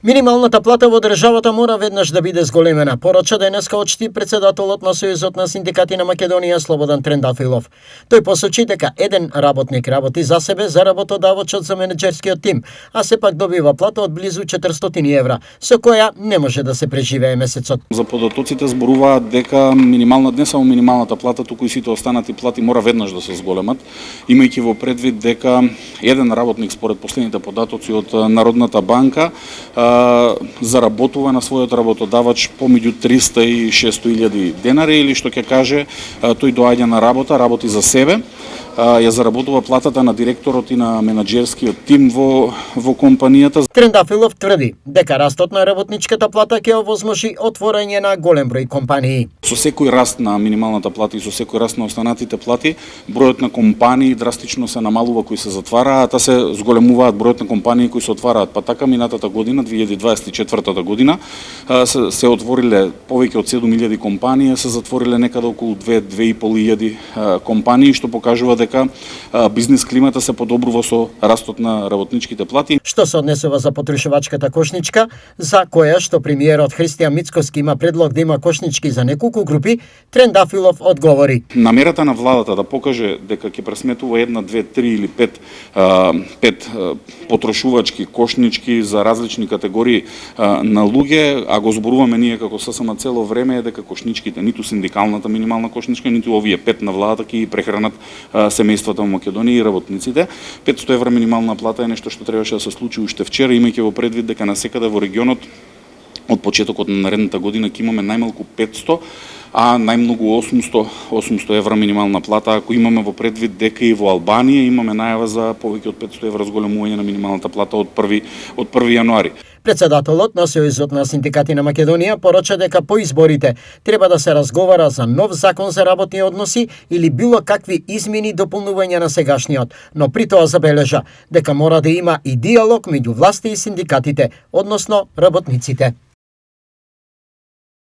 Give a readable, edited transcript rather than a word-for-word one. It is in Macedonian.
Минималната плата во државата мора веднаш да биде зголемена, порача денеска очти председателот на Сојузот на синдикати на Македонија Слободан Трендафилов. Тој посочи дека еден работник работи за себе, за работодавачот за менеджерскиот тим, а сепак добива плата од близу 400 евра, со која не може да се преживее месецот. За податоците зборуваат дека не само минималната плата, туку и сите останати плати мора веднаш да се зголемат, имајќи во предвид дека еден работник според последните податоци од Народната банка заработува на својот работодавач помеѓу 300 и 600 илјади денари, или што ќе каже тој доаѓа на работа, работи за себе, ја заработува платата на директорот и на менаџерскиот тим во компанијата. Трендафилов тврди дека растот на работничката плата ќе овозможи отворање на голем број компании. Со секој раст на минималната плата и со секој раст на останатите плати, бројот на компании драстично се намалува кои се затвараат, а се зголемуваат бројот на компании кои се отвараат. Па така минатата година, 2024 година, се отвориле повеќе од 7000 компании, се затвориле некаде околу 2-2.500 компании, што покажува дека бизнис климата се подобрува со растот на работничките плати. Што се однесува за потрошувачката кошничка, за која што премиерот Христијан Мицкоски има предлог да има кошнички за неколку групи, Трендафилов одговори. Намерата на владата да покаже дека ќе пресметува 1, 2, 3 или 5 потрошувачки кошнички за различни категории на луѓе, а го зборуваме ние како ССМ цело време, е дека кошничките, ниту синдикалната минимална кошничка, ниту овие 5 на владата ќе прехранат семејствата во Македонија и работниците. 500 евра минимална плата е нешто што требаше да се случи уште вчера, имајќи во предвид дека насекаде во регионот од почетокот на наредната година ќе имаме најмалку 500, а најмногу 800 евра минимална плата, ако имаме во предвид дека и во Албанија имаме најава за повеќе од 500 евра зголемување на минималната плата од 1 јануари. Председателот на Сојузот на синдикати на Македонија порача дека по изборите треба да се разговара за нов закон за работни односи или било какви измени и дополнувања на сегашниот, но при тоа забележа дека мора да има и диалог меѓу власти и синдикатите, односно работниците.